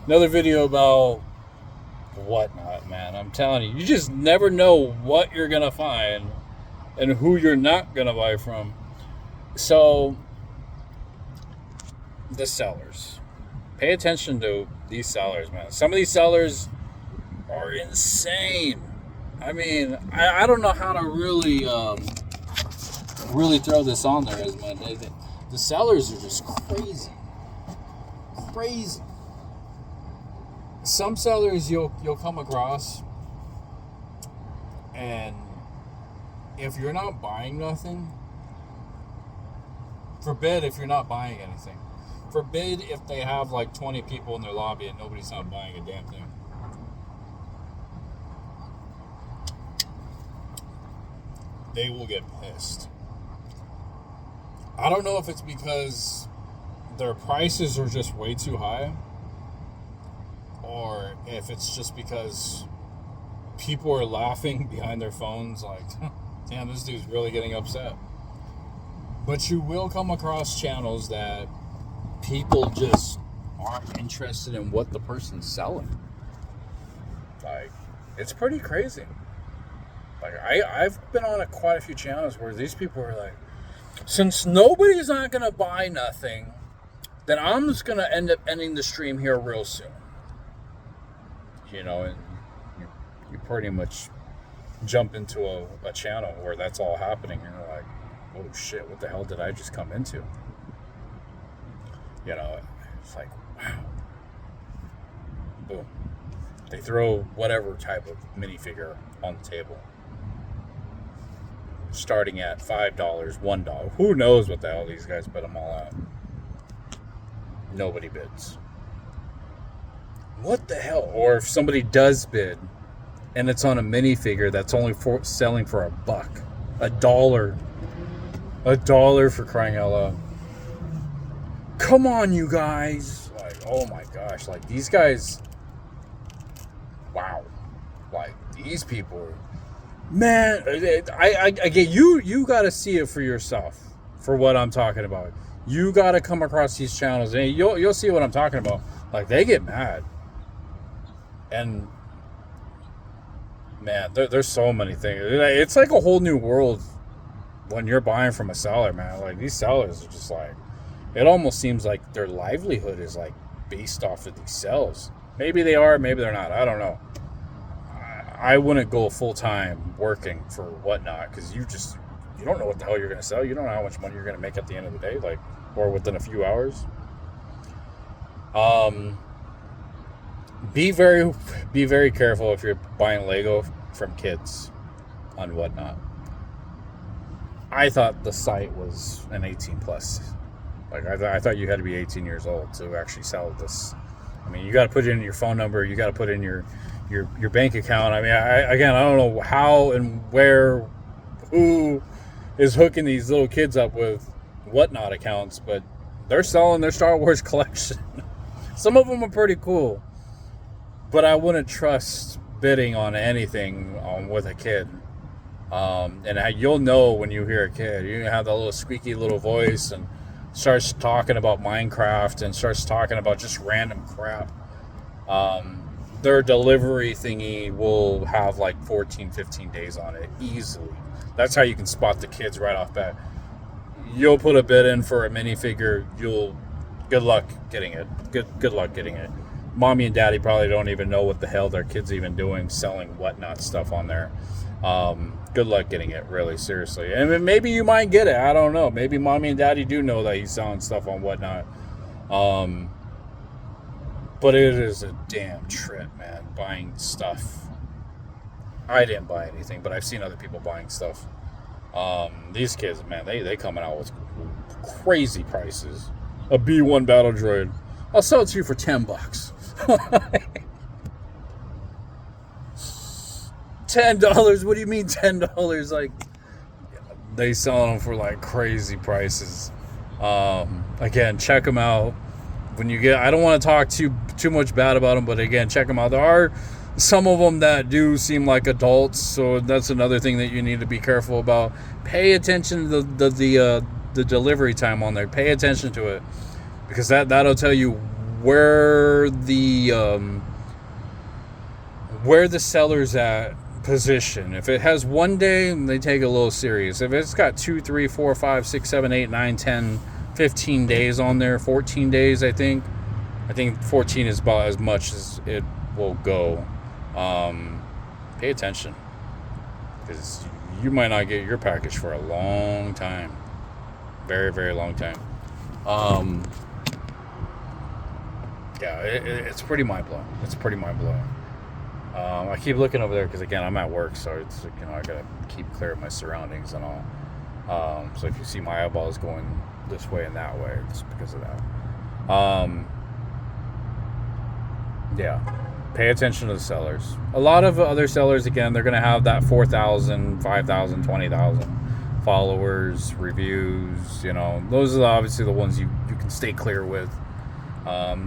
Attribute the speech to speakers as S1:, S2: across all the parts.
S1: Another video about whatnot, man. I'm telling you, you just never know what you're gonna find and who you're not gonna buy from. So, the sellers. Pay attention to these sellers, man. Some of these sellers are insane. I mean, I don't know how to really throw this on there, as man. The sellers are just crazy, crazy. Some sellers you'll come across, and if you're not buying nothing, forbid if you're not buying anything, forbid if they have like 20 people in their lobby and nobody's not buying a damn thing. They will get pissed. I don't know if it's because their prices are just way too high, or if it's just because people are laughing behind their phones like, damn, this dude's really getting upset. But you will come across channels that people just aren't interested in what the person's selling. Like, it's pretty crazy. Like, I've been on quite a few channels where these people are like, since nobody's not going to buy nothing, then I'm just going to end up ending the stream here real soon. You know, and you pretty much jump into a channel where that's all happening, and you're like, oh shit, what the hell did I just come into? You know, it's like, wow. Boom. They throw whatever type of minifigure on the table, starting at $5, $1. Who knows what the hell these guys put them all at? Nobody bids. What the hell? Or if somebody does bid, and it's on a minifigure that's only selling for $1, $1 for crying out loud. Come on, you guys! Like, oh my gosh! Like, these guys, wow! Like, these people, man. I get you. You got to see it for yourself. For what I'm talking about, you got to come across these channels, and you'll see what I'm talking about. Like, they get mad. And man, there's so many things. It's like a whole new world when you're buying from a seller, man. Like, these sellers are just like, it almost seems like their livelihood is like based off of these sales. Maybe they are, maybe they're not. I don't know. I wouldn't go full time working for whatnot, because you don't know what the hell you're going to sell. You don't know how much money you're going to make at the end of the day, like, or within a few hours. Be very careful if you're buying Lego from kids on whatnot. I thought the site was an 18 plus. Like, I thought you had to be 18 years old to actually sell this. I mean, you got to put in your phone number. You got to put in your bank account. I mean, I don't know how and who is hooking these little kids up with whatnot accounts, but they're selling their Star Wars collection. Some of them are pretty cool. But I wouldn't trust bidding on anything with a kid. And you'll know when you hear a kid. You have that little squeaky little voice and starts talking about Minecraft and starts talking about just random crap. Their delivery thingy will have like 14, 15 days on it easily. That's how you can spot the kids right off bat. You'll put a bid in for a minifigure. Good luck getting it. Good luck getting it. Mommy and daddy probably don't even know what the hell their kid's even doing, selling whatnot stuff on there. Good luck getting it, really, seriously. And maybe you might get it. I don't know. Maybe mommy and daddy do know that he's selling stuff on whatnot. But it is a damn trip, man, buying stuff. I didn't buy anything, but I've seen other people buying stuff. These kids, man, they coming out with crazy prices. A B1 battle droid. I'll sell it to you for $10. $10? What do you mean $10? Like, they selling them for like crazy prices. Again, check them out when you get. I don't want to talk too much bad about them, but again, check them out. There are some of them that do seem like adults, so that's another thing that you need to be careful about. Pay attention to the delivery time on there. Pay attention to it, because that'll tell you where the where the seller's at position. If it has one day, they take it a little serious. If it's got 2, 3, 4, 5, 6, 7, 8, 9, 10, 15 days on there, 14 days, I think 14 is about as much as it will go. Pay attention, because you might not get your package for a long time. Very, very long time. Yeah, it's pretty mind-blowing. It's pretty mind-blowing. I keep looking over there because, again, I'm at work, so it's, I gotta keep clear of my surroundings and all. So if you see my eyeballs going this way and that way, it's because of that. Yeah, pay attention to the sellers. A lot of other sellers, again, they're gonna have that 4,000, 5,000, 20,000 followers, reviews. Those are obviously the ones you can stay clear with.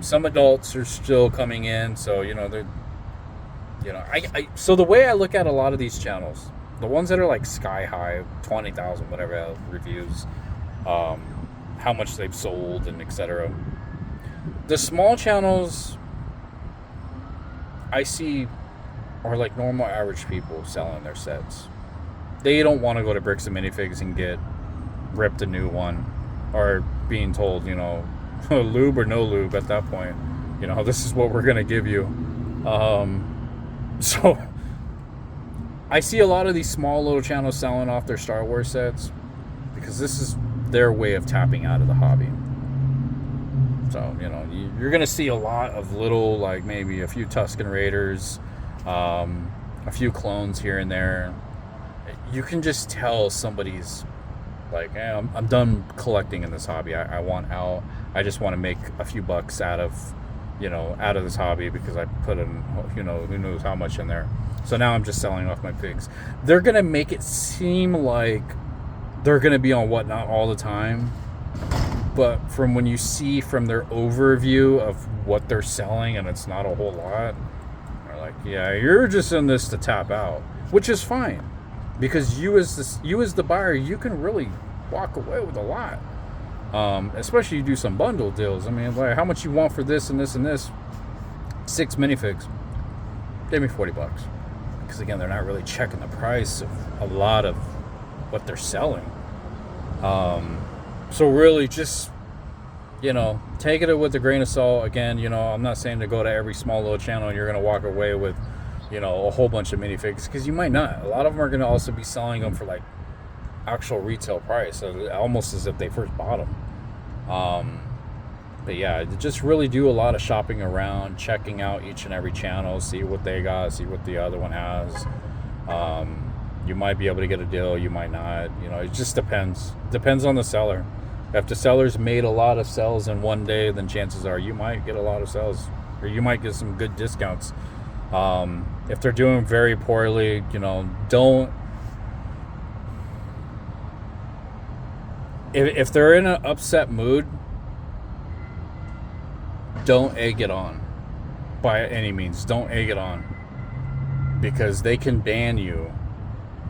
S1: Some adults are still coming in, so they're. So the way I look at a lot of these channels, the ones that are like sky high, 20,000, whatever reviews, how much they've sold and etc. The small channels I see are like normal average people selling their sets. They don't want to go to Bricks and Minifigs and get ripped a new one, or being told, lube or no lube at that point. This is what we're going to give you. So I see a lot of these small little channels selling off their Star Wars sets because this is their way of tapping out of the hobby. So, you're going to see a lot of little, like maybe a few Tusken Raiders, a few clones here and there. You can just tell somebody's like, hey, I'm done collecting in this hobby. I want out. I just want to make a few bucks out of this hobby because I put in, who knows how much in there. So now I'm just selling off my pigs. They're going to make it seem like they're going to be on Whatnot all the time. But from when you see from their overview of what they're selling, and it's not a whole lot, they're like, yeah, you're just in this to tap out, which is fine. Because you as the buyer, you can really walk away with a lot. Especially you do some bundle deals. I mean, like, how much you want for this and this and this? 6 minifigs. Give me $40. Because again, they're not really checking the price of a lot of what they're selling. So really just, take it with a grain of salt. Again, I'm not saying to go to every small little channel and you're going to walk away with, a whole bunch of minifigs, because you might not. A lot of them are going to also be selling them for like actual retail price, so almost as if they first bought them. But yeah, just really do a lot of shopping around, checking out each and every channel, see what they got, see what the other one has. You might be able to get a deal, you might not. It just depends on the seller. If the seller's made a lot of sales in one day, then chances are you might get a lot of sales, or you might get some good discounts. If they're doing very poorly, don't. If they're in an upset mood, don't egg it on. By any means, don't egg it on, because they can ban you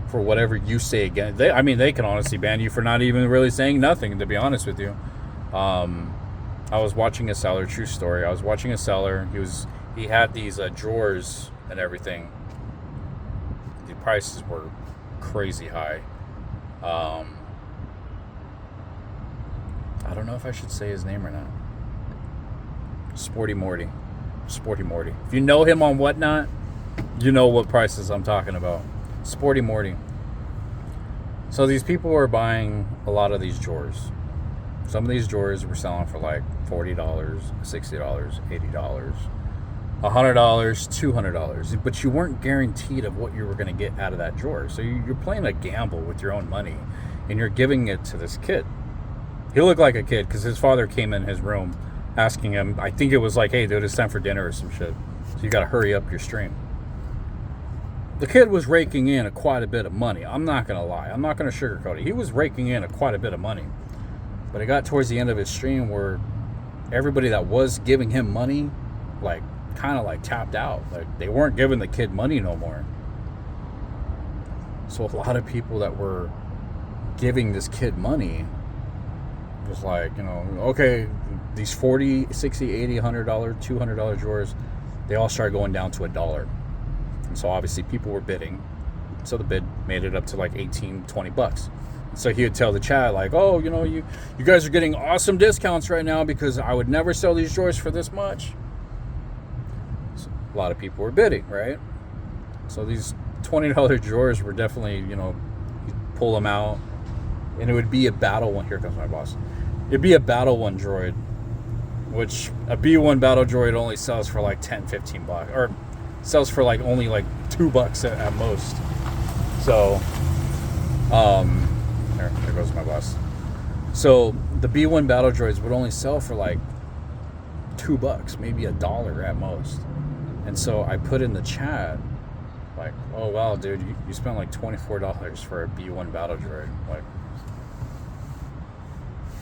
S1: for whatever you say again. They can honestly ban you for not even really saying nothing, to be honest with you. I was watching a seller, true story. I was watching a seller. He had these drawers and everything. The prices were crazy high. I don't know if I should say his name or not. Sporty Morty. If you know him on Whatnot, you know what prices I'm talking about. Sporty Morty. So these people were buying a lot of these drawers. Some of these drawers were selling for like $40, $60, $80, $100, $200, but you weren't guaranteed of what you were going to get out of that drawer. So you're playing a gamble with your own money, and you're giving it to this kid. He looked like a kid because his father came in his room asking him, I think it was like, hey dude, it's time for dinner or some shit, so you got to hurry up your stream. The kid was raking in quite a bit of money. I'm not going to lie. I'm not going to sugarcoat it. He was raking in quite a bit of money. But it got towards the end of his stream where everybody that was giving him money, like, kind of like tapped out. Like, they weren't giving the kid money no more. So a lot of people that were giving this kid money was like, okay, these $40, $60, $80, $100, $200 drawers, they all started going down to $1. And so obviously people were bidding. So the bid made it up to like 18, 20 bucks. So he would tell the chat like, oh, you know, you guys are getting awesome discounts right now because I would never sell these drawers for this much. So a lot of people were bidding, right? So these $20 drawers were definitely, you know, you pull them out and it would be a Battle One. Here comes my boss. It'd be a Battle One droid, which a B1 Battle droid only sells for like 10, 15 bucks, or sells for like only like $2 at most. So, there goes my boss. So the B1 battle droids would only sell for like $2, maybe $1 at most. And so I put in the chat like, oh wow, dude, you spent like $24 for a B1 battle droid. Like,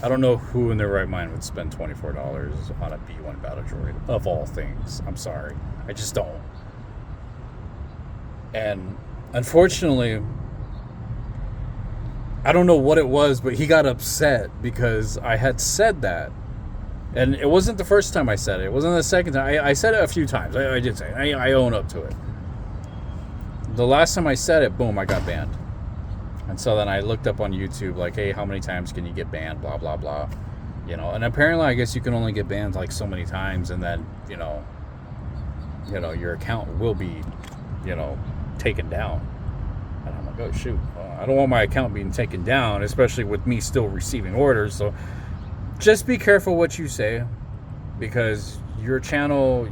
S1: I don't know who in their right mind would spend $24 on a B1 battle droid, of all things. I'm sorry, I just don't. And unfortunately, I don't know what it was, but he got upset because I had said that. And it wasn't the first time I said it. It wasn't the second time. I said it a few times. I did say it. I own up to it. The last time I said it, boom, I got banned. And so then I looked up on YouTube, like, hey, how many times can you get banned? Blah, blah, blah. You know, and apparently I guess you can only get banned like so many times, and then, you know, your account will be, you know, taken down. And I'm like, oh shoot, I don't want my account being taken down, especially with me still receiving orders. So just be careful what you say, because your channel,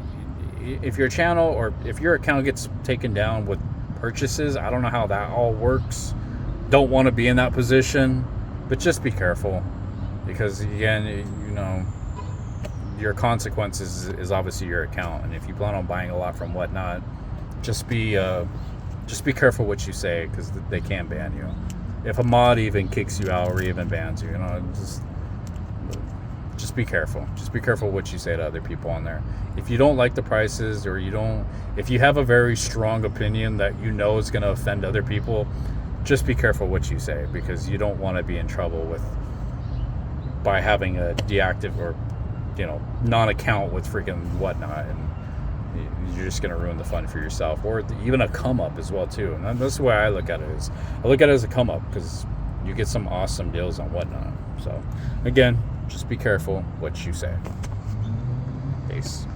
S1: if your channel or if your account gets taken down with purchases, I don't know how that all works. Don't want to be in that position, but just be careful, because again, you know, your consequences is obviously your account. And if you plan on buying a lot from Whatnot, just be careful what you say, because they can ban you. If a mod even kicks you out or even bans you, you know, just be careful. Just be careful what you say to other people on there. If you don't like the prices, or if you have a very strong opinion that you know is going to offend other people, just be careful what you say, because you don't want to be in trouble by having a deactive or, you know, non-account with freaking Whatnot, and you're just going to ruin the fun for yourself, or even a come up as well too. And that's the way I look at it. I look at it as a come up, because you get some awesome deals on Whatnot. So again, just be careful what you say. Peace.